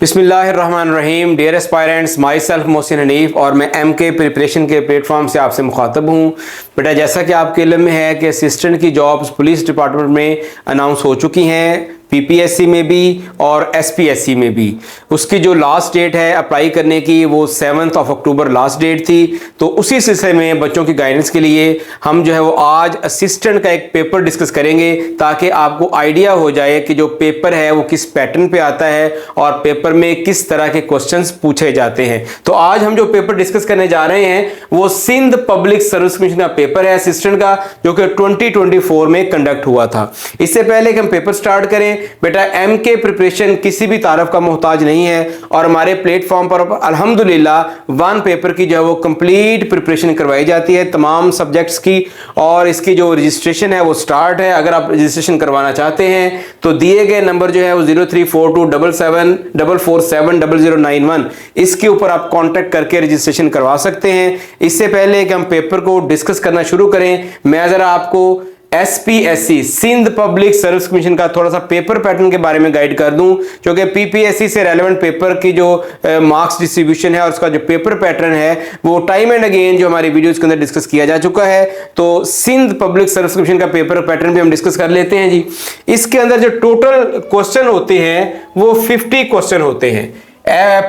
बिस्मिल्लाहिर्रहमानिर्रहीम। Dear aspirants, myself Mohsin Hanif और मैं MK प्रिपरेशन के प्लेटफॉर्म से आपसे मुखातब हूँ। बेटा, जैसा कि आपके इल्म में है कि असिस्टेंट की जॉब्स पुलिस डिपार्टमेंट में अनाउंस हो चुकी हैं, PPSC में भी और SPSC में भी। उसकी जो लास्ट डेट है अप्लाई करने की वो 7 अक्टूबर लास्ट डेट थी। तो उसी सिलसिले में बच्चों की गाइडेंस के लिए हम जो है वो आज असिस्टेंट का एक पेपर डिस्कस करेंगे, ताकि आपको आइडिया हो जाए कि जो पेपर है वो किस पैटर्न पे आता है और पेपर में किस तरह के क्वेश्चंस पूछे जाते हैं। तो आज हम जो पेपर डिस्कस करने जा रहे हैं वो सिंध पब्लिक सर्विस कमीशन का पेपर है असिस्टेंट का, जो कि 2024 में कंडक्ट हुआ था। इससे पहले कि हम पेपर स्टार्ट करें, बेटा, MK प्रिपरेशन किसी भी तारफ का मोहताज नहीं है और हमारे प्लेटफॉर्म पर अल्हम्दुलिल्लाह वन पेपर की जो है वो कंप्लीट प्रिपरेशन करवाई जाती है तमाम सब्जेक्ट्स की। और इसकी जो रजिस्ट्रेशन है वो स्टार्ट है। अगर आप रजिस्ट्रेशन करवाना चाहते हैं तो दिए गए नंबर जो है वो 034277447091, इसके ऊपर आप कांटेक्ट करके रजिस्ट्रेशन करवा सकते हैं। इससे पहले कि हम पेपर को डिस्कस करना शुरू करें, मैं जरा आपको SPSC Sindh public service commission का थोड़ा सा पेपर पैटर्न के बारे में गाइड कर दूं, क्योंकि PPSC से रेलेवेंट पेपर की जो मार्क्स डिस्ट्रीब्यूशन है और उसका जो पेपर पैटर्न है वो टाइम एंड अगेन जो हमारी वीडियोस के अंदर डिस्कस किया जा चुका है। तो सिंध पब्लिक सर्विस कमीशन का पेपर पैटर्न भी हम डिस्कस कर लेते हैं जी। इसके अंदर जो टोटल क्वेश्चन होते हैं वो 50 क्वेश्चन होते हैं।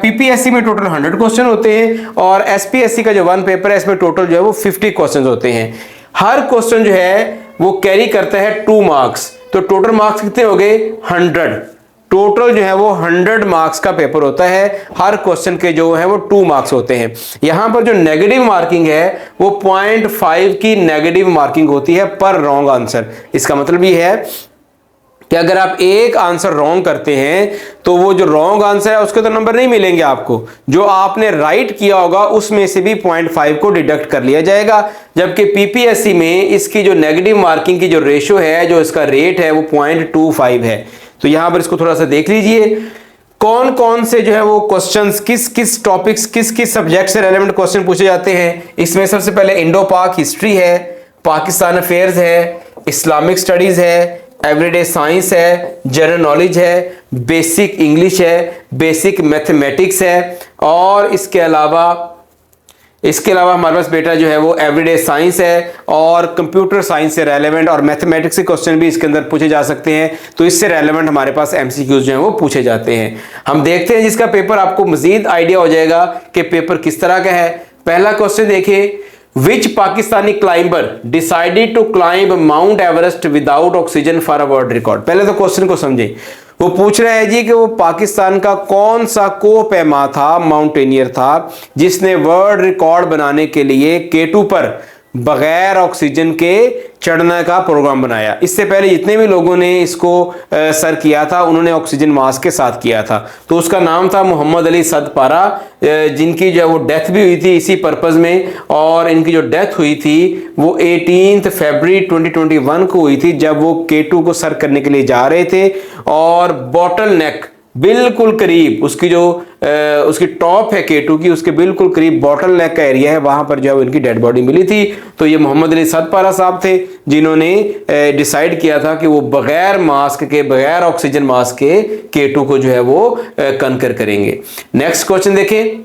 PPSC में टोटल 100 क्वेश्चन होते हैं और SPSC का जो वन पेपर है इसमें टोटल जो है वो 50 क्वेश्चन होते हैं। हर क्वेश्चन जो है वो कैरी करता है 2 मार्क्स। तो टोटल मार्क्स कितने हो गए? 100। टोटल जो है वो 100 मार्क्स का पेपर होता है। हर क्वेश्चन के जो है वो 2 मार्क्स होते हैं। यहां पर जो नेगेटिव मार्किंग है वो 0.5 की नेगेटिव मार्किंग होती है पर रॉन्ग आंसर। इसका मतलब ये है कि अगर आप एक आंसर रॉन्ग करते हैं तो वो जो रॉन्ग आंसर है उसके तो नंबर नहीं मिलेंगे आपको, जो आपने राइट किया होगा उसमें से भी 0.5 को डिडक्ट कर लिया जाएगा। जबकि PPSC में इसकी जो नेगेटिव मार्किंग की जो रेशो है, जो इसका रेट है वो 0.25 है। तो यहां पर इसको थोड़ा सा देख लीजिए, कौन कौन से जो है वो क्वेश्चंस किस किस टॉपिक्स किस किस सब्जेक्ट से रेलेवेंट क्वेश्चन पूछे जाते हैं। इसमें सबसे पहले इंडो पाक हिस्ट्री है, पाकिस्तान अफेयर्स है, इस्लामिक स्टडीज है, एवरीडे साइंस है, जनरल नॉलेज है, बेसिक इंग्लिश है, बेसिक मैथमेटिक्स है और इसके अलावा हमारे पास बेटा जो है वो एवरीडे साइंस है और कंप्यूटर साइंस से रेलेवेंट और मैथमेटिक्स के क्वेश्चन भी इसके अंदर पूछे जा सकते हैं। तो इससे रेलेवेंट हमारे पास MCQs जो है वो पूछे जाते हैं। हम देखते हैं जिसका पेपर, आपको मजीद आइडिया हो जाएगा कि पेपर किस तरह का है। पहला क्वेश्चन देखिए, Which Pakistani climber decided to climb Mount Everest without oxygen for a world record? पहले तो क्वेश्चन को समझें। वो पूछ रहा है जी कि वो पाकिस्तान का कौन सा कोहपैमा था, माउंटेनियर था, जिसने वर्ल्ड रिकॉर्ड बनाने के लिए K2 पर बगैर ऑक्सीजन के चढ़ने का प्रोग्राम बनाया। इससे पहले जितने भी लोगों ने इसको सर किया था उन्होंने ऑक्सीजन मास्क के साथ किया था। तो उसका नाम था मोहम्मद अली सदपारा, जिनकी जो है वो डेथ भी हुई थी इसी पर्पज में। और इनकी जो डेथ हुई थी वो 18 फरवरी 2021 को हुई थी, जब वो K2 को सर करने के लिए जा रहे थे और बॉटल नेक बिल्कुल करीब उसकी जो उसकी टॉप है K2 की, उसके बिल्कुल करीब बॉटल नेक का एरिया है, वहां पर जो है इनकी डेड बॉडी मिली थी। तो ये मोहम्मद अली सदपारा साहब थे जिन्होंने डिसाइड किया था कि वो बगैर मास्क के, बगैर ऑक्सीजन मास्क के K2 को जो है वो कनकर करेंगे। नेक्स्ट क्वेश्चन देखें,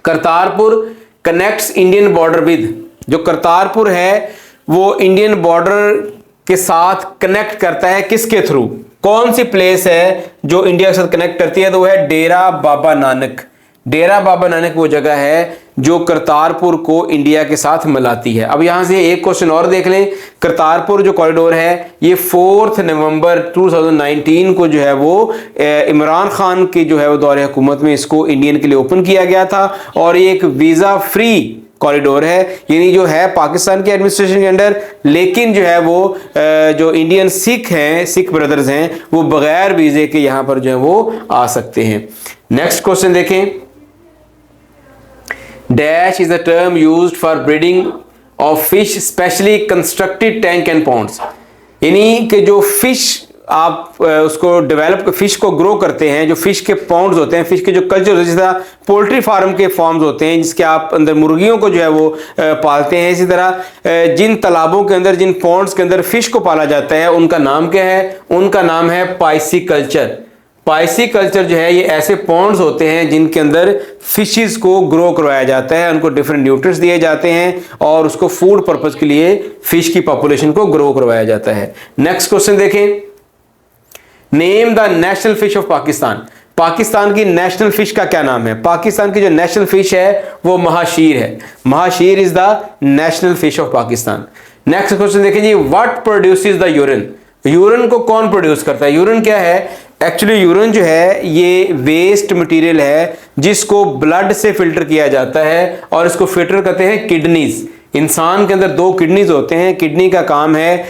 Kartarpur connects Indian border with. जो करतारपुर है वो इंडियन बॉर्डर के साथ कनेक्ट करता है किसके थ्रू? कौन सी प्लेस है जो इंडिया के साथ कनेक्ट करती है? तो वो है डेरा बाबा नानक। डेरा बाबा नानक वो जगह है जो करतारपुर को इंडिया के साथ मिलाती है। अब यहां से एक क्वेश्चन और देख लें, करतारपुर जो कॉरिडोर है ये 4 नवंबर 2019 को जो है वो इमरान खान की जो है वो दौरे हुकूमत में इसको इंडियन के लिए ओपन किया गया था और ये एक वीजा फ्री कॉरिडोर है, यानी जो है पाकिस्तान के एडमिनिस्ट्रेशन के अंडर, लेकिन जो है वो जो इंडियन सिख हैं, सिख ब्रदर्स हैं, वो बगैर वीजे के यहां पर जो है वो आ सकते हैं। नेक्स्ट क्वेश्चन देखें, dash is a term used for breeding of fish specially constructed tank and ponds. यानी कि जो फिश आप उसको डेवलप, फिश को ग्रो करते हैं, जो फिश के पॉन्ड्स होते हैं, फिश के जो कल्चर, जिस तरह पोल्ट्री फार्म के फॉर्म्स होते हैं जिसके आप अंदर मुर्गियों को जो है वो पालते हैं, इसी तरह जिन तालाबों के अंदर, जिन पॉन्ड्स के अंदर फिश को पाला जाता है उनका नाम क्या है? उनका नाम है पाइसी कल्चर। पाइसीकल्चर जो है ये ऐसे पॉन्ड्स होते हैं जिनके अंदर फिशेस को ग्रो करवाया जाता है, उनको डिफरेंट न्यूट्रिएंट्स दिए जाते हैं और उसको फूड पर्पस के लिए फिश की पॉपुलेशन को ग्रो करवाया जाता है। नेक्स्ट क्वेश्चन देखें, name the national fish of Pakistan. Pakistan की नेशनल फिश का क्या नाम है? पाकिस्तान की जो नेशनल फिश है वो महाशीर है। Mahseer is the national fish of Pakistan. Next question देखें जी, what produces the urine. Urine को कौन प्रोड्यूस करता है? यूरिन क्या है? एक्चुअली यूरिन जो है ये वेस्ट मटेरियल है जिसको ब्लड से फिल्टर किया जाता है और इसको फिल्टर करते हैं किडनीज। इंसान के अंदर 2 किडनीज होते हैं। किडनी का काम है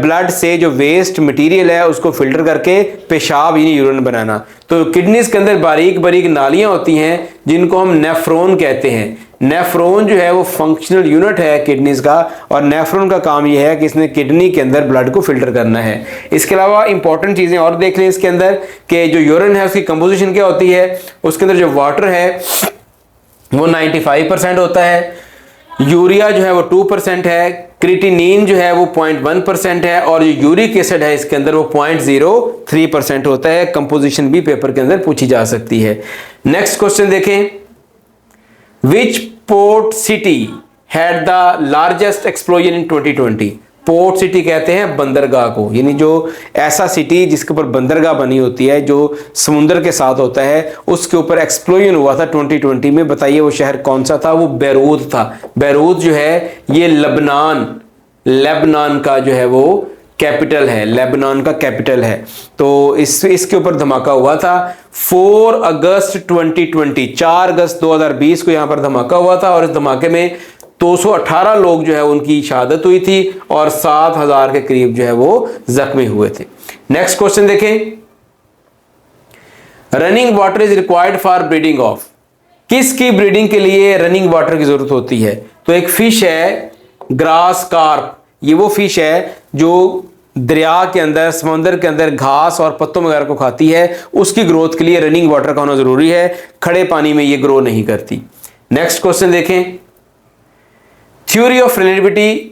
ब्लड से जो वेस्ट मटेरियल है उसको फिल्टर करके पेशाब यानी यूरिन बनाना। तो किडनीज के अंदर बारीक बारीक नालियां होती हैं जिनको हम नेफ्रॉन कहते हैं। नेफ्रॉन जो है वो फंक्शनल यूनिट है किडनीज का, और नेफ्रॉन का काम ये है कि इसने किडनी के अंदर ब्लड को फिल्टर करना है। इसके अलावा इंपॉर्टेंट चीजें और देख लें इसके अंदर कि जो यूरिन है उसकी कंपोजिशन क्या होती है। उसके अंदर जो वाटर है वो 95% होता है, यूरिया जो है वो 2% है, क्रिएटिनिन जो है वो 0.1% है और जो यूरिक एसिड है इसके अंदर वो 0.03% होता है। कंपोजिशन भी पेपर के अंदर पूछी जा सकती है। नेक्स्ट क्वेश्चन देखें, विच port city had the largest explosion in 2020। Port city कहते हैं बंदरगाह को, यानी जो ऐसा सिटी जिसके ऊपर बंदरगाह बनी होती है जो समुद्र के साथ होता है, उसके ऊपर एक्सप्लोजन हुआ था 2020 में। बताइए वो शहर कौन सा था? वो बैरूत था। बैरूत जो है ये लेबनान का जो है वो कैपिटल है, लेबनान का कैपिटल है। तो इसके ऊपर धमाका हुआ था 4 अगस्त 2020, 4 अगस्त 2020 को यहां पर धमाका हुआ था और इस धमाके में 218 लोग जो है उनकी शहादत हुई थी और 7000 के करीब जो है वो जख्मी हुए थे। नेक्स्ट क्वेश्चन देखें, running water is required for breeding of. किसकी ब्रीडिंग के लिए रनिंग वाटर की जरूरत होती है? तो एक फिश है ग्रास कार्प। ये वो फिश है जो दरिया के अंदर, समुद्र के अंदर घास और पत्तों वगैरह को खाती है। उसकी ग्रोथ के लिए रनिंग वाटर का होना जरूरी है, खड़े पानी में ये ग्रो नहीं करती। नेक्स्ट क्वेश्चन देखें, theory of relativity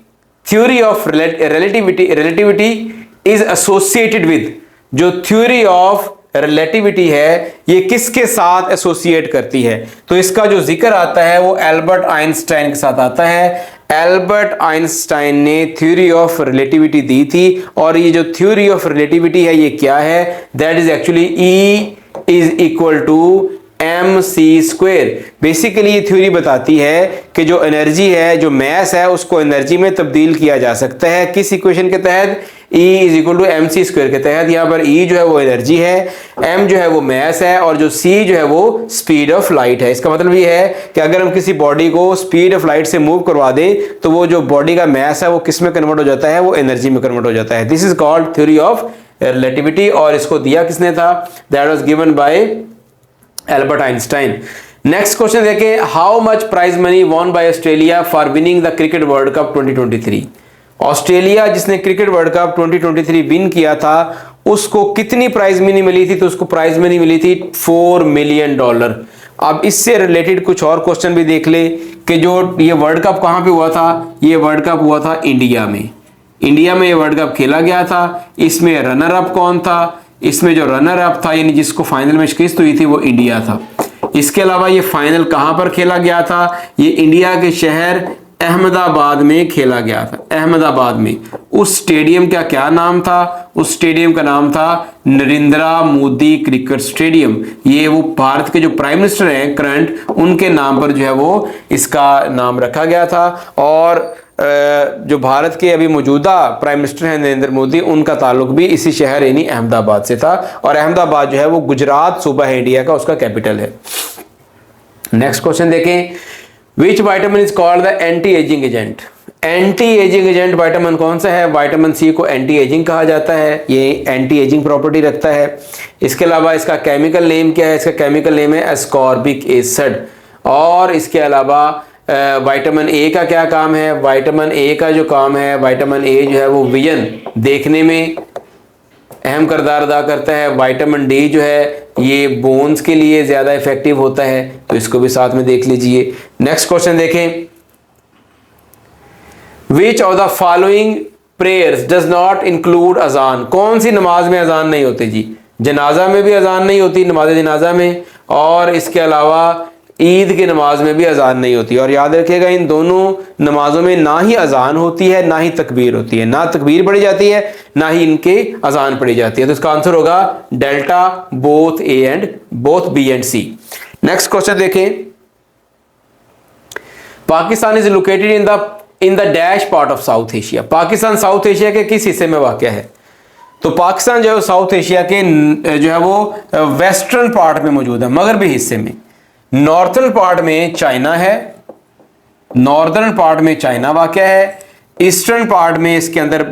is associated with. जो थ्योरी ऑफ रिलेटिविटी है ये किसके साथ एसोसिएट करती है? तो इसका जो जिक्र आता है वो एल्बर्ट आइंस्टाइन के साथ आता है। एल्बर्ट आइंस्टाइन ने थ्योरी ऑफ रिलेटिविटी दी थी और ये जो थ्योरी ऑफ रिलेटिविटी है ये क्या है? That is actually E is equal to mc²। Basically ये थ्योरी बताती है कि जो एनर्जी है, जो मैस है, उसको एनर्जी में तब्दील किया जा सकता है। किस इक्वेशन के तहत? E is equal to mc² के तहत। यहाँ पर E जो है वो एनर्जी है, m जो है वो मैस है और जो c जो है वो स्पीड ऑफ लाइट है। इसका मतलब ये है कि अगर हम किसी बॉडी को स्पीड ऑफ लाइट से मूव करवा दें तो वो जो बॉडी का मैस है वो किस में कन्वर्ट हो जाता है? वो एनर्जी में कन्वर्ट हो जाता है। This is called theory of relativity और इसको दिया किसने था? That was given by Albert Einstein. Next question देखें, how much prize money won by Australia for winning the cricket world cup 2023। Australia जिसने क्रिकेट वर्ल्ड कप 2023 विन किया था उसको कितनी प्राइज मनी मिली थी? तो उसको प्राइज मनी मिली थी $4 मिलियन। अब इससे रिलेटेड कुछ और क्वेश्चन भी देख ले कि जो ये वर्ल्ड कप कहां पे हुआ था? ये वर्ल्ड कप हुआ था इंडिया में। इंडिया में ये वर्ल्ड कप खेला गया था। इसमें रनर अप कौन था? इसमें जो रनर अप था यानी जिसको फाइनल में शिकस्त हुई थी वो इंडिया था। इसके अलावा ये फाइनल कहां पर खेला गया था? ये इंडिया के शहर अहमदाबाद में खेला गया था। अहमदाबाद में उस स्टेडियम का क्या नाम था? उस स्टेडियम का नाम था नरेंद्र मोदी क्रिकेट स्टेडियम। ये वो भारत के जो प्राइम मिनिस्टर हैं करंट, उनके नाम पर जो है वो इसका नाम रखा गया था। और जो भारत के अभी मौजूदा प्राइम मिनिस्टर हैं नरेंद्र मोदी, उनका ताल्लुक भी इसी शहर यानी अहमदाबाद से था और अहमदाबाद जो है वो गुजरात सूबा है इंडिया का, उसका कैपिटल है। नेक्स्ट क्वेश्चन देखें, which vitamin is called the anti ageing agent. Anti ageing agent vitamin कौन सा है? विटामिन सी को एंटी एजिंग कहा जाता है। ये एंटी एजिंग प्रॉपर्टी रखता है। इसके अलावा इसका केमिकल नेम क्या है? इसका केमिकल नेम है एस्कॉर्बिक एसिड। और इसके अलावा विटामिन ए का क्या काम है? विटामिन ए का जो काम है, विटामिन ए जो है वो विजन देखने में अहम किरदार अदा करता है। विटामिन डी जो है ये बोन्स के लिए ज्यादा इफेक्टिव होता है, तो इसको भी साथ में देख लीजिए। नेक्स्ट क्वेश्चन देखें, which of the following prayers does not include अजान। कौन सी नमाज में अजान नहीं होती जी? जनाजा में भी अजान नहीं होती, नमाज जनाजा में, और इसके अलावा ईद की नमाज में भी अजान नहीं होती। और याद रखिएगा इन दोनों नमाजों में ना ही अजान होती है ना ही तकबीर होती है, ना तकबीर पढ़ी जाती है ना ही इनके अजान पढ़ी जाती है। तो इसका आंसर होगा delta, both A and both B and C. Next question देखें, Pakistan is located in the dash part of South Asia. Pakistan South Asia के किस हिस्से में वाक़या है? तो पाकिस्तान जो है साउथ एशिया के जो है वो वेस्टर्न पार्ट में मौजूद है, मगरबी हिस्से में। नॉर्थर्न पार्ट में चाइना है, नॉर्दर्न पार्ट में चाइना वाक़या है, ईस्टर्न पार्ट में इसके अंदर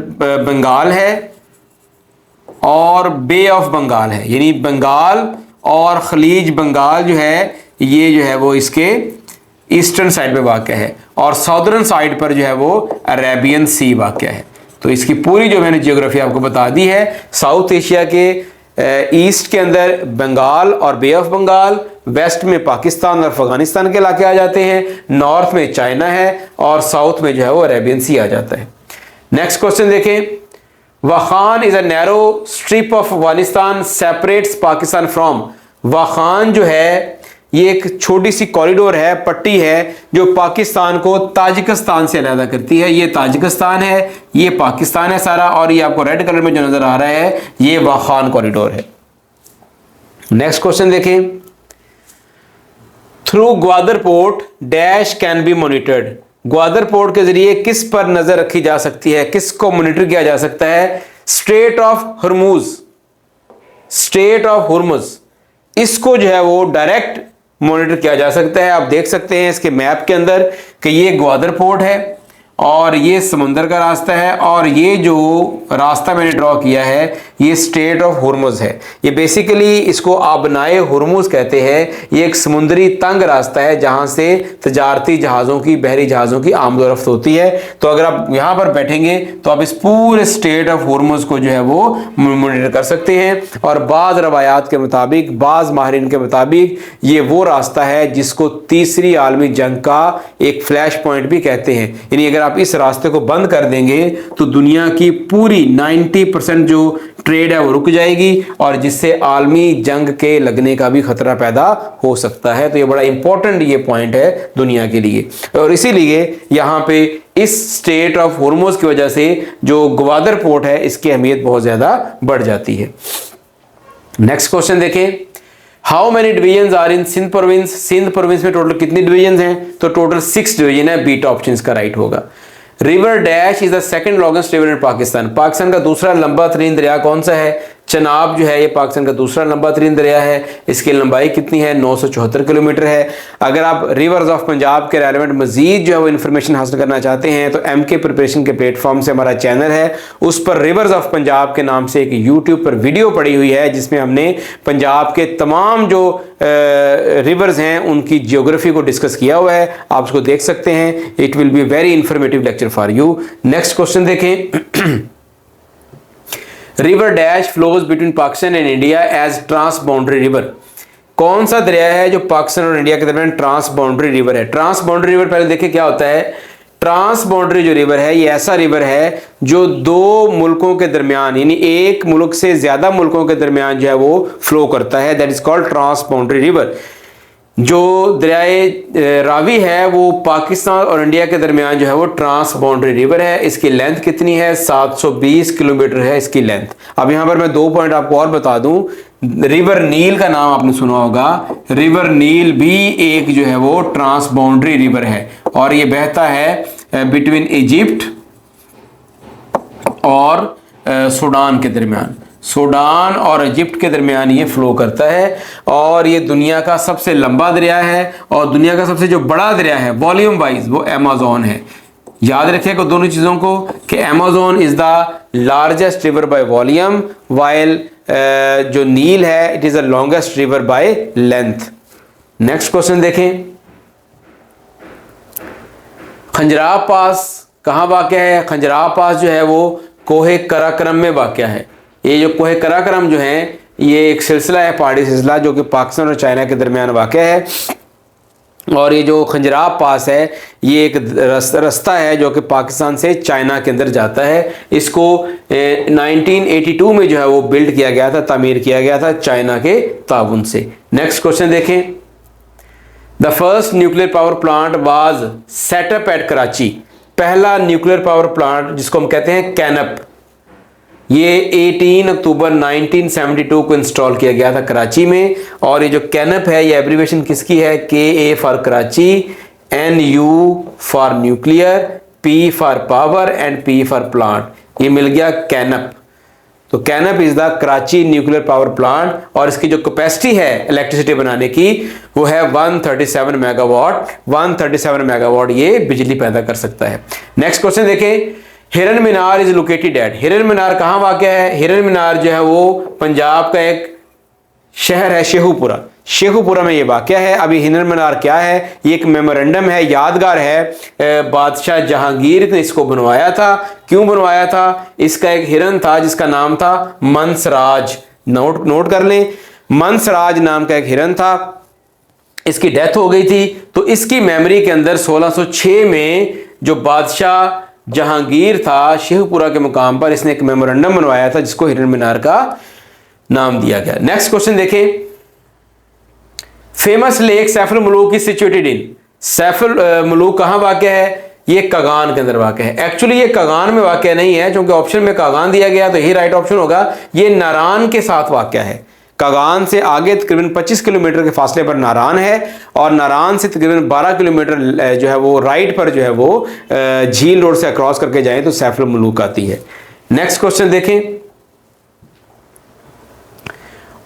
बंगाल है और बे ऑफ बंगाल है, यानी बंगाल और खलीज बंगाल जो है ये जो है वो इसके ईस्टर्न साइड पे वाक़या है, और साउदर्न साइड पर जो है वो अरेबियन सी वाक़या है। तो इसकी पूरी जो मैंने जियोग्राफी आपको बता दी है। साउथ एशिया के ईस्ट के अंदर बंगाल और बे ऑफ बंगाल, वेस्ट में पाकिस्तान और अफगानिस्तान के इलाके आ जाते हैं, नॉर्थ में चाइना है और साउथ में जो है वो अरेबियन सी आ जाता है। नेक्स्ट क्वेश्चन देखें, Wakhan is a narrow strip of Afghanistan separates Pakistan from. Wakhan जो है ये एक छोटी सी कॉरिडोर है, पट्टी है जो पाकिस्तान को ताजिकिस्तान से अलग करती है। ये ताजिकिस्तान है, ये पाकिस्तान है सारा, और ये आपको रेड कलर में जो नजर आ रहा है ये वाखान कॉरिडोर है। नेक्स्ट क्वेश्चन देखें, through Gwadar port dash can be monitored. Gwadar port के जरिए किस पर नजर रखी जा सकती है, किसको मॉनिटर किया जा सकता है? स्ट्रेट ऑफ हुर्मुज, स्ट्रेट ऑफ हुर्मुज, इसको जो है वो डायरेक्ट मॉनिटर किया जा सकता है। आप देख सकते हैं इसके मैप के अंदर कि ये ग्वादर पोर्ट है और ये समुंदर का रास्ता है, और ये जो रास्ता मैंने ड्रॉ किया है ये स्ट्रेट ऑफ हुर्मुज है। ये बेसिकली इसको आबनाए हुर्मुज कहते हैं। ये एक समुद्री तंग रास्ता है जहां से तजारती जहाज़ों की, बहरी जहाज़ों की आमदोरफ्त होती है। तो अगर आप यहाँ पर बैठेंगे तो आप इस पूरे स्ट्रेट ऑफ हुर्मुज को जो है वो मॉनिटर कर सकते हैं। और बाज़ रवायात के मुताबिक, बाज़ माहिरीन के मुताबिक ये वो रास्ता है जिसको तीसरी आलमी जंग का एक फ्लैश पॉइंट भी कहते हैं। यानी अगर आप इस रास्ते को बंद कर देंगे तो दुनिया की पूरी 90% जो ट्रेड है वो रुक जाएगी, और जिससे आलमी जंग के लगने का भी खतरा पैदा हो सकता है। तो ये बड़ा इंपॉर्टेंट ये पॉइंट है दुनिया के लिए, और इसीलिए यहां पे इस स्ट्रेट ऑफ हुर्मुज की वजह से जो ग्वादर पोर्ट है इसकी अहमियत बहुत ज्यादा बढ़ जाती है। नेक्स्ट क्वेश्चन देखें, how many division are in Sindh province. Sindh province में टोटल कितनी डिवीजन हैं? तो टोटल 6 डिवीजन है। बीटा ऑप्शन का राइट होगा। River dash is the second longest river in Pakistan. Pakistan का दूसरा लंबा तरीन दरिया कौन सा है? चनाब जो है ये पाकिस्तान का दूसरा लंबा तरीन दरिया है। इसकी लंबाई कितनी है? 974 किलोमीटर है। अगर आप रिवर्स ऑफ पंजाब के रेलेवेंट मजीद जो है वो इन्फॉर्मेशन हासिल करना चाहते हैं तो MK प्रिपरेशन के प्लेटफॉर्म से हमारा चैनल है, उस पर रिवर्स ऑफ पंजाब के नाम से एक यूट्यूब पर वीडियो पड़ी हुई है जिसमें हमने पंजाब के तमाम जो रिवर्स हैं उनकी जियोग्राफी को डिस्कस किया हुआ है। आप उसको देख सकते हैं। It will be very informative lecture for you. Next question देखें, river dash flows between Pakistan and India as trans boundary river. कौन सा दरिया है जो पाकिस्तान और इंडिया के दरमियान ट्रांस बाउंड्री रिवर है? ट्रांस बाउंड्री रिवर पहले देखिए क्या होता है। ट्रांस बाउंड्री जो रिवर है ये ऐसा रिवर है जो दो मुल्कों के दरमियान, यानी एक मुल्क से ज्यादा मुल्कों के दरमियान जो है वो फ्लो करता है। That is called trans boundary river. जो दरियाए रावी है वो पाकिस्तान और इंडिया के दरमियान जो है वो ट्रांस बाउंड्री रिवर है। इसकी लेंथ कितनी है? 720 किलोमीटर है इसकी लेंथ। अब यहाँ पर मैं 2 पॉइंट आपको और बता दूं। रिवर नील का नाम आपने सुना होगा। रिवर नील भी एक जो है वो ट्रांस बाउंड्री रिवर है, और ये बहता है बिटवीन इजिप्ट और सूडान के दरमियान। सूडान और इजिप्ट के दरमियान ये फ्लो करता है, और ये दुनिया का सबसे लंबा दरिया है, और दुनिया का सबसे जो बड़ा दरिया है वॉल्यूम वाइज वो अमेज़न है। याद रखिएगा दोनों चीज़ों को कि Amazon is the largest river by volume, while जो नील है it is the longest river by length. Next question देखें, खंजराब पास कहाँ वाक़या है? खंजराब पास जो है वो कोहे कराकरम में वाक़या है। ये जो कोहे कराकरम जो है ये एक सिलसिला है, पहाड़ी सिलसिला, जो कि पाकिस्तान और चाइना के दरमियान वाक़या है। और ये जो खंजराब पास है ये एक रास्ता है जो कि पाकिस्तान से चाइना के अंदर जाता है। इसको 1982 में जो है वो बिल्ड किया गया था, तामीर किया गया था चाइना के ताउन से। नेक्स्ट क्वेश्चन देखें, the first nuclear power plant was set up at Karachi. पहला न्यूक्लियर पावर प्लांट जिसको हम कहते हैं कैनप, ये 18 अक्टूबर 1972 को इंस्टॉल किया गया था कराची में। और ये जो कैनप है ये एब्रीवेशन किसकी है? KA for Karachi, NU for nuclear, P for power and P for plant. ये मिल गया कैनप। तो KANUPP is the Karachi nuclear power plant और इसकी जो कैपेसिटी है इलेक्ट्रिसिटी बनाने की वो है 137 मेगावाट। 137 मेगावाट ये बिजली पैदा कर सकता है। नेक्स्ट क्वेश्चन देखें, हिरन मीनार इज लोकेटेड एट। हिरन मीनार कहां वाक़ है? हिरन मीनार जो है वो पंजाब का एक शहर है शेखुपुरा। शेखुपुरा में ये वाक़ है। अभी हिरन मीनार क्या है? ये एक मेमोरेंडम है, यादगार है। बादशाह जहांगीर ने इसको बनवाया था। क्यों बनवाया था? इसका एक हिरन था जिसका नाम था मंसराज। नोट कर लें, मंसराज नाम का एक हिरन था। इसकी डेथ हो गई थी तो इसकी मेमोरी के अंदर 1606 में जो बादशाह जहांगीर था शेखपुरा के मुकाम पर इसने एक मेमोरेंडम बनवाया था जिसको हिरन मीनार का नाम दिया गया। नेक्स्ट क्वेश्चन देखें, famous lake Saiful Malook is situated in. Saiful Malook कहां वाक़ है? ये कगान के अंदर वाक़ है। एक्चुअली ये कगान में वाक़ नहीं है क्योंकि ऑप्शन में कगान दिया गया तो यही राइट ऑप्शन होगा। ये नारान के साथ वाक़ है। कगान से आगे तकरीबन 25 किलोमीटर के फासले पर नारान है और नारान से तकरीबन 12 किलोमीटर जो है वो राइट पर जो है वो झील रोड से क्रॉस करके जाएं तो सैफुल मलूक आती है। नेक्स्ट क्वेश्चन देखें,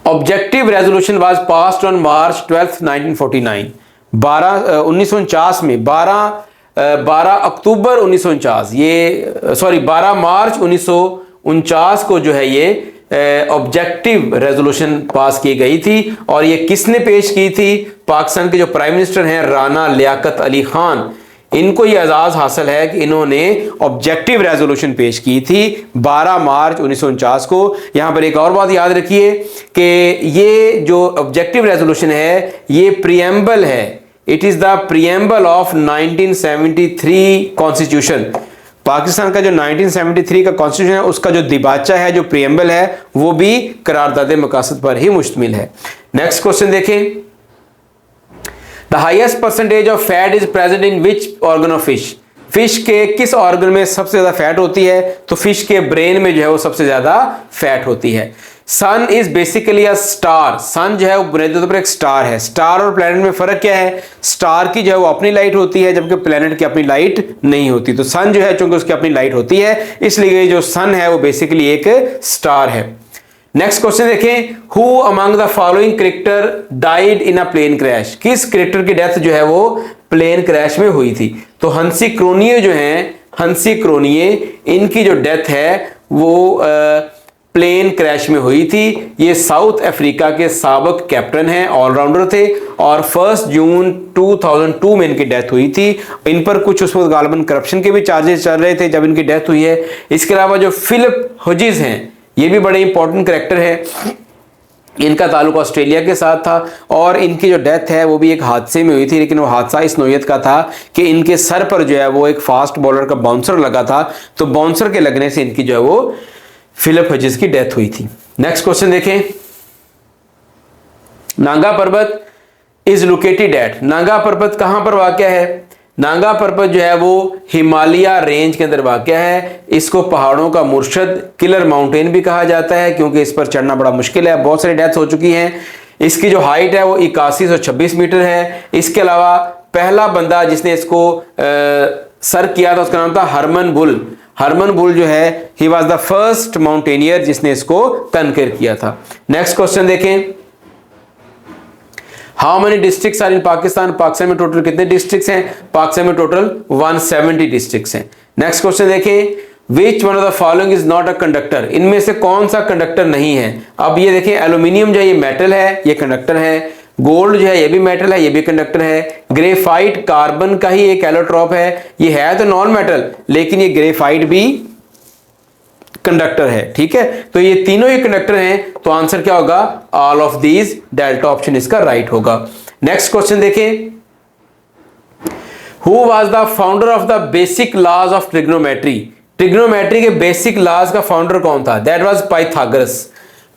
objective resolution was passed on March 12 1949। 1949 में 12 अक्टूबर 1949 ये 12 मार्च 1949 को जो है ये ऑब्जेक्टिव रेजोल्यूशन पास की गई थी। और ये किसने पेश की थी? पाकिस्तान के जो प्राइम मिनिस्टर हैं राना लियाकत अली खान, इनको ये एजाज हासिल है कि इन्होंने ऑब्जेक्टिव रेजोल्यूशन पेश की थी 12 मार्च 1949 को। यहां पर एक और बात याद रखिए कि ये जो ऑब्जेक्टिव रेजोल्यूशन है ये प्रीएम्बल है। It is the preamble of 1973 constitution. Pakistan का जो 1973 का कॉन्स्टिट्यूशन है उसका जो दिबाचा है, जो प्रीएम्बल है, वो भी करारदाद मकासद पर ही मुश्तमिल है। नेक्स्ट क्वेश्चन देखें, the highest percentage of fat is present in which organ of fish. Fish के किस ऑर्गन में सबसे ज्यादा फैट होती है? तो फिश के ब्रेन में जो है वो सबसे ज्यादा फैट होती है। सन इज बेसिकली अ स्टार। सन जो है वो बुनियादी तौर पर एक स्टार है। स्टार और प्लेनेट में फर्क क्या है? स्टार की जो है वो अपनी लाइट होती है जबकि प्लेनेट की अपनी लाइट नहीं होती। तो सन जो है चूंकि उसकी अपनी लाइट होती है इसलिए जो सन है वो बेसिकली एक स्टार है। नेक्स्ट क्वेश्चन देखें, who among the following cricketer died in a plane crash. किस क्रिकेटर की डेथ जो है वो प्लेन क्रैश में हुई थी? तो हंसी क्रोनिये जो हैं, हंसी क्रोनिये, इनकी जो डेथ है वो प्लेन क्रैश में हुई थी। ये साउथ अफ्रीका के साबिक कैप्टन हैं, ऑलराउंडर थे और 1 जून 2002 में इनकी डेथ हुई थी। इन पर कुछ उस वक्त गालिबन करप्शन के भी चार्जेस चल रहे थे जब इनकी डेथ हुई है। इसके अलावा जो फिलिप हजिज हैं ये भी बड़े इंपॉर्टेंट कैरेक्टर है। इनका ताल्लुक ऑस्ट्रेलिया के साथ था और इनकी जो डेथ है वो भी एक हादसे में हुई थी, लेकिन वो हादसा इस नौयत का था कि इनके सर पर जो है वो एक फास्ट बॉलर का बाउंसर लगा था, तो बाउंसर के लगने से इनकी जो है वो फिलिप हजिज की डेथ हुई थी। नेक्स्ट क्वेश्चन देखें, नांगा पर्वत इज लोकेटेड एट। नांगा पर्वत कहां पर वाक़या है? नांगा पर्वत जो है वो हिमालय रेंज के अंदर वाक़या है। इसको पहाड़ों का मुर्शद, किलर माउंटेन भी कहा जाता है क्योंकि इस पर चढ़ना बड़ा मुश्किल है। बहुत सारी डेथ्स हो चुकी हैं। इसकी जो हाइट है वो 8126 मीटर है। इसके अलावा पहला बंदा जिसने इसको सर किया था उसका नाम था हरमन बुल। हरमन बुल जो है he was the first mountaineer जिसने इसको कनकर किया था। नेक्स्ट क्वेश्चन देखें, how many districts are in Pakistan. Pakistan में टोटल कितने डिस्ट्रिक्ट्स हैं? पाकिस्तान में टोटल 170 डिस्ट्रिक्ट्स हैं। नेक्स्ट क्वेश्चन देखें, which one of the following is not a conductor. इनमें से कौन सा कंडक्टर नहीं है? अब ये देखें, एल्यूमिनियम जो है ये मेटल है, ये कंडक्टर है। गोल्ड जो है ये भी मेटल है, ये भी कंडक्टर है। ग्रेफाइट कार्बन का ही एक एलोट्रॉप है, ये है तो नॉन मेटल लेकिन ये ग्रेफाइट भी कंडक्टर है। ठीक है, तो ये तीनों ही कंडक्टर हैं, तो आंसर क्या होगा? All of these. Delta option इसका राइट होगा। नेक्स्ट क्वेश्चन देखें, who was the founder of the basic laws of trigonometry? Trigonometry के बेसिक लॉज का फाउंडर कौन था? That was Pythagoras.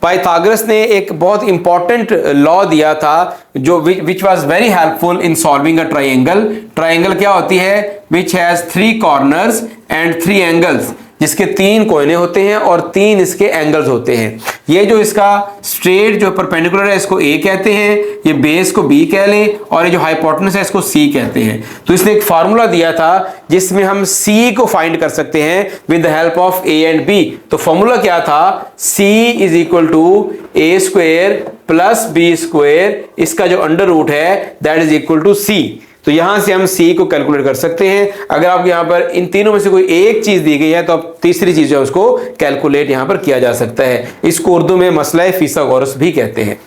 पाइथागोरस ने एक बहुत इंपॉर्टेंट लॉ दिया था जो which was very helpful in solving a triangle. Triangle क्या होती है? Which has 3 corners and 3 angles, जिसके 3 कोने होते हैं और 3 इसके एंगल्स होते हैं। ये जो इसका स्ट्रेट जो परपेंडिकुलर है इसको ए कहते हैं, ये बेस को बी कह लें, और ये जो हाइपोटेनस है इसको सी कहते हैं। तो इसने एक फार्मूला दिया था जिसमें हम सी को फाइंड कर सकते हैं with the help of A and B. तो फार्मूला क्या था? C is equal to A square plus B square, इसका जो अंडर रूट है that is equal to C. तो यहां से हम C को कैलकुलेट कर सकते हैं। अगर आपको यहां पर इन तीनों में से कोई एक चीज दी गई है तो अब तीसरी चीज है उसको कैलकुलेट यहां पर किया जा सकता है। इसको उर्दू में मसला फिसागोरस भी कहते हैं।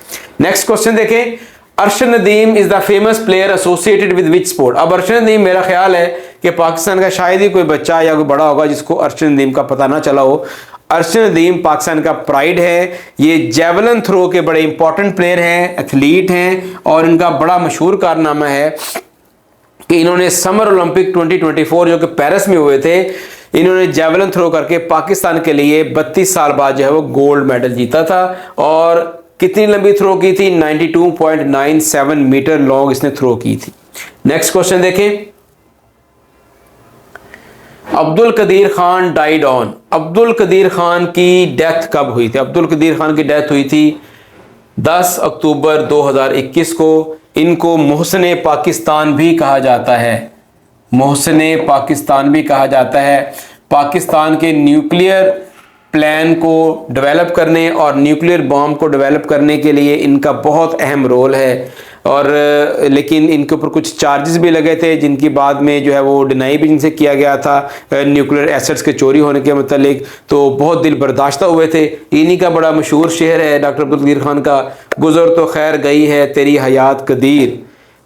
नेक्स्ट क्वेश्चन देखें, Arshad Nadeem is the famous player associated with which sport? अब अर्शद नदीम, मेरा ख्याल है कि पाकिस्तान का शायद ही कोई बच्चा या कोई बड़ा होगा जिसको अर्शद नदीम का पता ना चला हो। अर्शद नदीम पाकिस्तान का प्राइड है। ये जेवलिन थ्रो के बड़े इंपॉर्टेंट प्लेयर हैं, एथलीट हैं, और इनका बड़ा मशहूर कारनामा है कि इन्होंने समर ओलंपिक 2024 जो कि पेरिस में हुए थे, इन्होंने जेवलिन थ्रो करके पाकिस्तान के लिए 32 साल बाद जो है वो गोल्ड मेडल जीता था। और कितनी लंबी थ्रो की थी? 92.97 मीटर लॉन्ग इसने थ्रो की थी। नेक्स्ट क्वेश्चन देखें, अब्दुल कदीर खान डाइड ऑन? अब्दुल कदीर खान की डेथ कब हुई थी? अब्दुल कदीर खान की डेथ हुई थी 10 अक्टूबर 2021 को। इनको मोहसिन पाकिस्तान भी कहा जाता है, मोहसिन पाकिस्तान भी कहा जाता है। पाकिस्तान के न्यूक्लियर प्लान को डेवलप करने और न्यूक्लियर बॉम्ब को डेवलप करने के लिए इनका बहुत अहम रोल है। और लेकिन इनके ऊपर कुछ चार्जेस भी लगे थे जिनकी बाद में जो है वो डिनाई भी इनसे किया गया था न्यूक्लियर एसेट्स के चोरी होने के मतलब। तो बहुत दिल बर्दाश्त हुए थे। इन्हीं का बड़ा मशहूर शेर है डॉक्टर अब्दुल कदीर खान का, गुज़र तो खैर गई है तेरी हयात कदीर,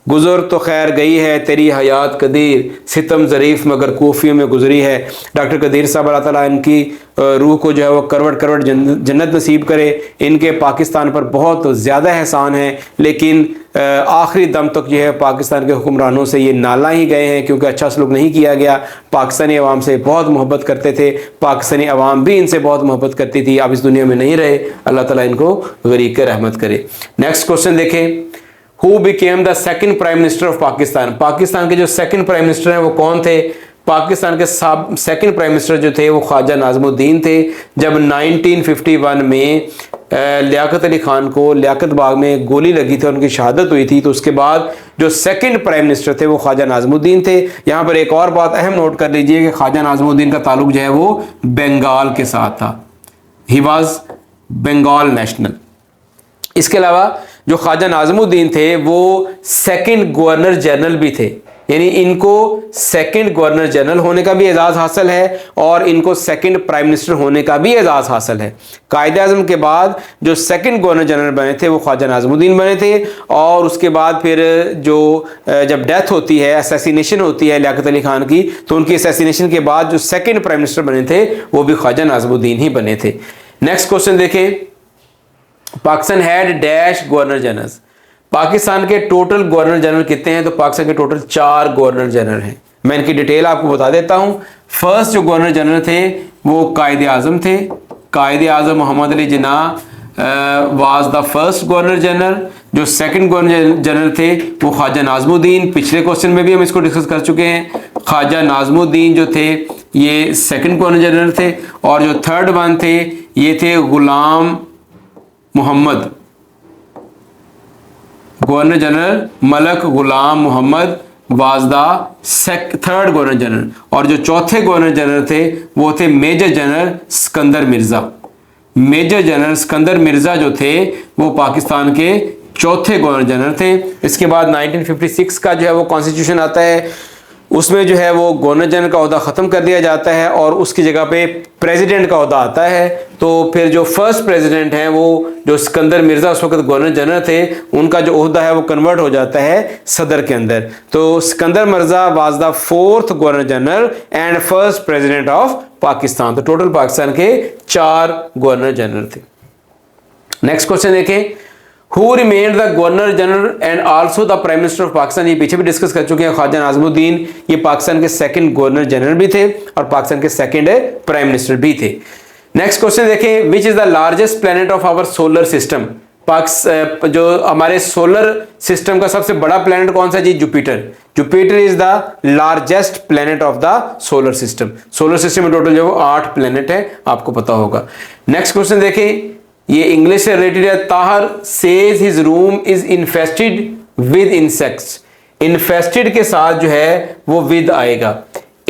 गुज़र तो खैर गई है तेरी हयात कदीर, सितम ज़रीफ़ मगर कोफियों में गुजरी है। डॉक्टर कदीर साहब अल्लाह ताला इनकी रूह को जो है वो करवट करवट जन्नत नसीब करे। इनके पाकिस्तान पर बहुत ज़्यादा एहसान है, लेकिन आखिरी दम तक जो है पाकिस्तान के हुक्मरानों से ये नाला ही गए हैं क्योंकि अच्छा सलूक नहीं किया गया। पाकिस्तानी अवाम से बहुत मोहब्बत करते थे, पाकिस्तानी अवाम भी इनसे बहुत मोहब्बत करती थी। अब इस दुनिया में नहीं रहे, अल्लाह ताला इनको गरीक रहमत करे। नेक्स्ट क्वेश्चन देखें, who became the second prime minister of Pakistan? Pakistan के जो सेकंड प्राइम मिनिस्टर हैं वो कौन थे? पाकिस्तान के सेकंड प्राइम मिनिस्टर जो थे वो ख्वाजा नाज़मुद्दीन थे। जब 1951 में लियाकत अली खान को लियाकत बाग में गोली लगी थी, उनकी शहादत हुई थी, तो उसके बाद जो सेकंड प्राइम मिनिस्टर थे वो ख्वाजा नाज़मुद्दीन थे। यहाँ पर एक और बात अहम नोट कर लीजिए कि ख्वाजा नाज़मुद्दीन का ताल्लुक जो है वो बंगाल के साथ था। He was Bengal national. इसके अलावा जो ख्वाजा नाज़मुद्दीन थे वो सेकंड गवर्नर जनरल भी थे, यानी इनको सेकंड गवर्नर जनरल होने का भी एजाज़ हासिल है और इनको सेकंड प्राइम मिनिस्टर होने का भी एजाज़ हासिल है। कायदे आज़म के बाद जो सेकंड गवर्नर जनरल बने थे वो ख्वाजा नाज़मुद्दीन बने थे। और उसके बाद फिर जो जब डेथ होती है, असैसिनेशन होती है लियाकत अली खान की, तो उनकी असैसिनेशन के बाद जो सेकंड प्राइम मिनिस्टर बने थे वो भी ख्वाजा नाज़मुद्दीन ही बने थे। नेक्स्ट क्वेश्चन देखें, Pakistan had dash governor general? Pakistan के टोटल गवर्नर जनरल कितने हैं? तो पाकिस्तान के टोटल 4 गवर्नर जनरल हैं। मैं इनकी डिटेल आपको बता देता हूं। फर्स्ट जो गवर्नर जनरल थे वो कायदे आज़म थे। Quaid-e Azam Mohammad Ali Jinnah was the first governor general. जो सेकंड गवर्नर जनरल थे वो ख्वाजा नाज़मुद्दीन, पिछले क्वेश्चन में भी हम इसको डिस्कस कर चुके हैं। ख्वाजा नाज़मुद्दीन जो थे ये सेकंड गवर्नर जनरल थे। और जो थर्ड वन थे ये थे Ghulam Mohammad, governor general Malik Ghulam Mohammad was the third governor general. और जो चौथे गवर्नर जनरल थे वो थे major general Sikandar Mirza. Major general Sikandar Mirza जो थे वो पाकिस्तान के चौथे गवर्नर जनरल थे। इसके बाद 1956 का जो है वो कॉन्स्टिट्यूशन आता है, उसमें जो है वो गवर्नर जनरल का ओहदा ख़त्म कर दिया जाता है और उसकी जगह पे प्रेसिडेंट का ओहदा आता है। तो फिर जो फर्स्ट प्रेसिडेंट हैं वो जो सिकंदर मिर्ज़ा उस वक्त गवर्नर जनरल थे, उनका जो ओहदा है वो कन्वर्ट हो जाता है सदर के अंदर। तो Sikandar Mirza was the fourth governor general and first president of Pakistan. तो टोटल पाकिस्तान के 4 गवर्नर जनरल थे। नेक्स्ट क्वेश्चन देखें, who remained the governor general and also the prime minister of Pakistan, ये पीछे भी डिस्कस कर चुके हैं, ख्वाजा नाज़मुद्दीन, ये पाकिस्तान के सेकंड गवर्नर जनरल भी थे और पाकिस्तान के सेकंड प्राइम मिनिस्टर भी थे। नेक्स्ट क्वेश्चन देखें, which is the largest planet of our solar system, जो हमारे सोलर सिस्टम का सबसे बड़ा प्लेनेट कौन सा जी, Jupiter. Jupiter is the largest planet of the solar system. Solar system में टोटल जो 8 प्लेनेट है, आपको पता होगा। नेक्स्ट क्वेश्चन देखें, ये इंग्लिश से रिलेटेड है। Tahir says his room is infested with insects. Infested के साथ जो है वो विद आएगा।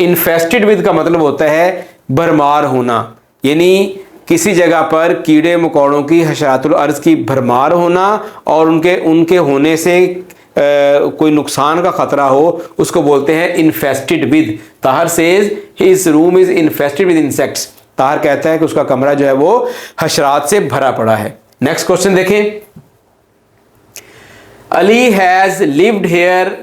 इन्फेस्टेड विद का मतलब होता है भरमार होना, यानी किसी जगह पर कीड़े मकोड़ों की, हशरातुल अर्ज की भरमार होना और उनके होने से कोई नुकसान का खतरा हो, उसको बोलते हैं infested with. Tahir says his room is infested with insects. Tahir कहता है कि उसका कमरा जो है वो हशरात से भरा पड़ा है। नेक्स्ट क्वेश्चन देखें, Ali has lived hair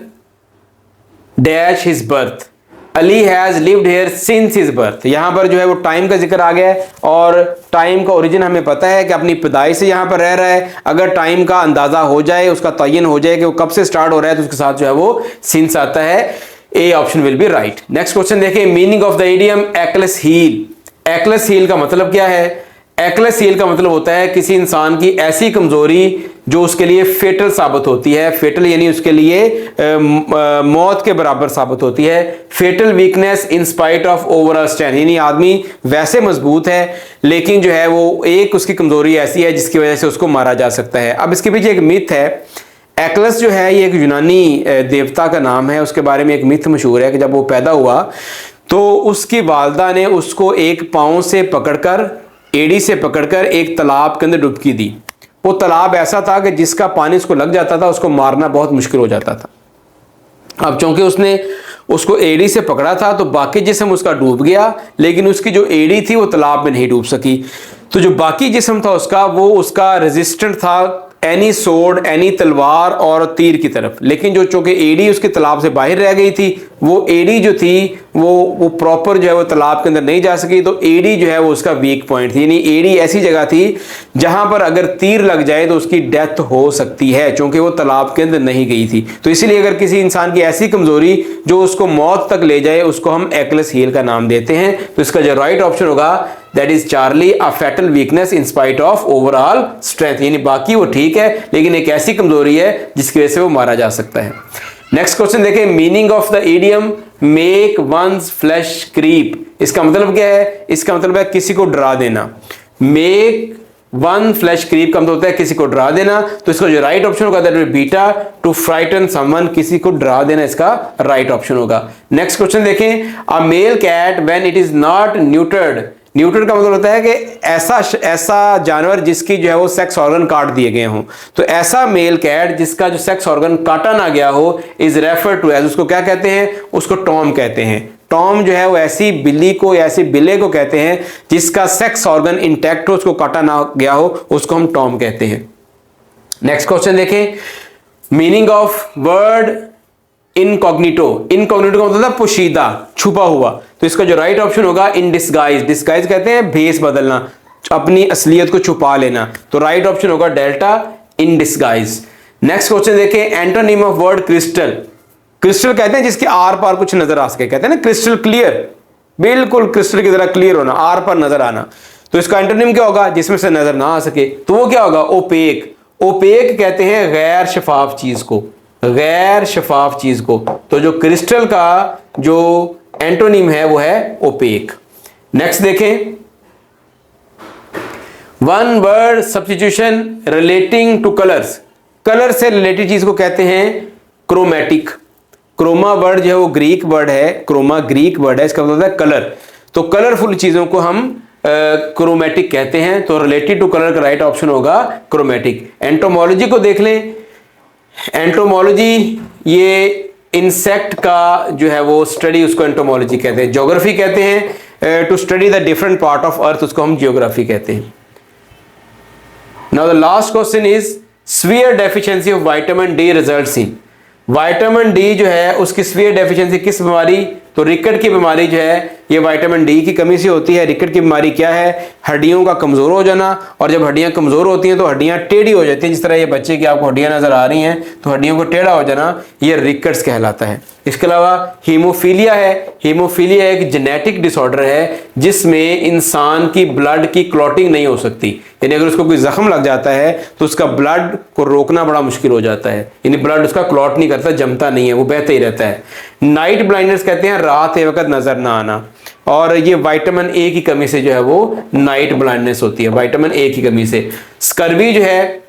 dash his birth. Ali has lived here since his birth. यहां पर जो है वो टाइम का जिक्र आ गया है और टाइम का ओरिजिन हमें पता है कि अपनी पैदाइश से यहां पर रह रहा है। अगर टाइम का अंदाजा हो जाए, उसका तयन हो जाए कि वो कब से स्टार्ट हो रहा है, तो उसके साथ जो है वो सिंस आता है। A option will be right. Next question देखिए, meaning of the idiom Achilles heel. Achilles heel का मतलब क्या है? एक्लेस हील का मतलब होता है किसी इंसान की ऐसी कमजोरी जो उसके लिए फेटल साबित होती है। फेटल यानी उसके लिए मौत के बराबर साबित होती है। Fatal weakness in spite of overall strength, यानी आदमी वैसे मजबूत है लेकिन जो है वो एक उसकी कमजोरी ऐसी है जिसकी वजह से उसको मारा जा सकता है। अब इसके पीछे एक मिथ है। एक्लेस जो है ये एक यूनानी देवता का नाम है। उसके बारे में एक मिथ मशहूर है कि जब वो पैदा हुआ तो उसकी वालदा ने उसको एक पांव से पकड़कर, एड़ी से पकड़कर एक तालाब के अंदर डुबकी दी। वो तालाब ऐसा था कि जिसका पानी उसको लग जाता था, उसको मारना बहुत मुश्किल हो जाता था। अब चूंकि उसने उसको एड़ी से पकड़ा था तो बाकी जिस्म उसका डूब गया, लेकिन उसकी जो एड़ी थी वो तालाब में नहीं डूब सकी। तो जो बाकी जिस्म था उसका, वो उसका रेजिस्टेंट था एनी सोर्ड, एनी तलवार और तीर की तरफ। लेकिन जो चूंकि एड़ी उसके तालाब से बाहर रह गई थी, वो एड़ी जो थी वो प्रॉपर जो है वो तालाब के अंदर नहीं जा सकी। तो एड़ी जो है वो उसका वीक पॉइंट थी, यानी एड़ी ऐसी जगह थी जहां पर अगर तीर लग जाए तो उसकी डेथ हो सकती है, क्योंकि वो तालाब के अंदर नहीं गई थी। तो इसीलिए अगर किसी इंसान की ऐसी कमजोरी जो उसको मौत तक ले जाए, उसको हम एक्लेस हील का नाम देते हैं। तो इसका जो राइट ऑप्शन होगा that is Charlie, a fatal weakness in spite of overall strength, यानी बाकी वो ठीक है लेकिन एक ऐसी कमजोरी है जिसकी वजह से वो मारा जा सकता है। नेक्स्ट क्वेश्चन देखें, meaning of the idiom make one's flesh creep. इसका मतलब क्या है? इसका मतलब है किसी को डरा देना। मेक वन फ्लैश क्रीप का मतलब होता है किसी को डरा देना। तो इसका जो राइट ऑप्शन होगा that will beta, to frighten someone, किसी को डरा देना इसका राइट ऑप्शन होगा। नेक्स्ट क्वेश्चन देखें, a male cat when it is not neutered. Neutered का मतलब होता है कि ऐसा जानवर जिसकी जो है वो सेक्स ऑर्गन काट दिए गए हों। तो ऐसा मेल कैट जिसका जो सेक्स ऑर्गन काटा ना गया हो इज रेफर टू एज, उसको क्या कहते हैं? उसको टॉम कहते हैं। टॉम जो है वो ऐसी बिल्ली को या ऐसी बिल्ले को कहते हैं जिसका सेक्स ऑर्गन इंटैक्ट हो, उसको काटा ना गया हो, उसको हम टॉम कहते हैं। नेक्स्ट क्वेश्चन देखें, meaning of word incognito. Incognito का मतलब पोशीदा, छुपा हुआ। तो इसका जो राइट ऑप्शन होगा इन डिस्गाइज। डिस्गाइज कहते हैं भेस बदलना, अपनी असलियत को छुपा लेना। तो राइट ऑप्शन होगा delta, in disguise. Next question देखें, antonym of word crystal. Crystal कहते हैं जिसके आर पार कुछ नजर आ सके, कहते हैं ना क्रिस्टल क्लियर, बिल्कुल क्रिस्टल की तरह क्लियर होना, आर पार नजर आना। तो इसका एंटोनिम क्या होगा? जिसमें से नजर ना आ सके। तो वो क्या होगा? ओपेक। ओपेक कहते हैं गैर शफाफ चीज को, गैर शफाफ चीज को। तो जो क्रिस्टल का जो एंटोनिम है वो है ओपेक। नेक्स्ट देखें, one word substitution relating two colours. Colour से रिलेटेड चीज को कहते हैं क्रोमैटिक। क्रोमा वर्ड जो है वो ग्रीक वर्ड है, क्रोमा ग्रीक वर्ड है, इसका मतलब है कलर। तो कलरफुल चीजों को हम क्रोमैटिक कहते हैं। तो रिलेटेड टू कलर का राइट ऑप्शन होगा क्रोमैटिक। एंटोमोलॉजी को देख लें। एंटोमोलॉजी ये इंसेक्ट का जो है वो स्टडी, उसको एंटोमोलॉजी कहते हैं। ज्योग्राफी कहते हैं to study the different part of earth, उसको हम जियोग्राफी कहते हैं। Now the last question is sphere deficiency of vitamin D results in. Vitamin D जो है उसकी स्फीयर डेफिशिएंसी किस बीमारी? तो रिकेट की बीमारी जो है ये विटामिन डी की कमी से होती है। रिकेट की बीमारी क्या है? हड्डियों का कमजोर हो जाना, और जब हड्डियां कमजोर होती हैं तो हड्डियां टेढ़ी हो जाती हैं। जिस तरह ये बच्चे की आपको हड्डियां नजर आ रही हैं तो हड्डियों को टेढ़ा हो जाना, ये रिकेट्स कहलाता है। इसके अलावा हीमोफीलिया है। हीमोफीलिया एक जेनेटिक डिसऑर्डर है जिसमें इंसान की ब्लड की क्लॉटिंग नहीं हो सकती, यानी अगर उसको कोई जख्म लग जाता है तो उसका ब्लड को रोकना बड़ा मुश्किल हो जाता है, यानी ब्लड उसका क्लॉट नहीं करता, जमता नहीं है, वो बहता ही रहता है। नाइट ब्लाइंडनेस कहते हैं रात के वक्त नजर ना आना, और ये विटामिन ए की कमी से जो है वो नाइट ब्लाइंडनेस होती है, विटामिन ए की कमी से। स्कर्वी जो है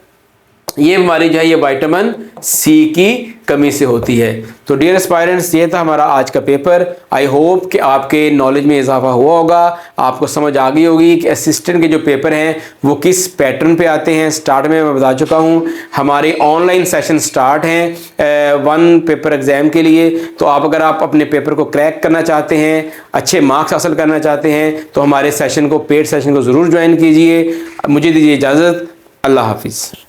ये बीमारी जो है ये विटामिन सी की कमी से होती है। तो डियर एस्पायरेंट्स, ये था हमारा आज का पेपर। आई होप कि आपके नॉलेज में इजाफा हुआ होगा, आपको समझ आ गई होगी कि असिस्टेंट के जो पेपर हैं वो किस पैटर्न पे आते हैं। स्टार्ट में मैं बता चुका हूँ, हमारे ऑनलाइन सेशन स्टार्ट हैं 1 पेपर एग्जाम के लिए। तो अगर आप अपने पेपर को क्रैक करना चाहते हैं, अच्छे मार्क्स हासिल करना चाहते हैं, तो हमारे सेशन को, पेड सेशन को ज़रूर ज्वाइन कीजिए। मुझे दीजिए इजाज़त। अल्लाह हाफिज़।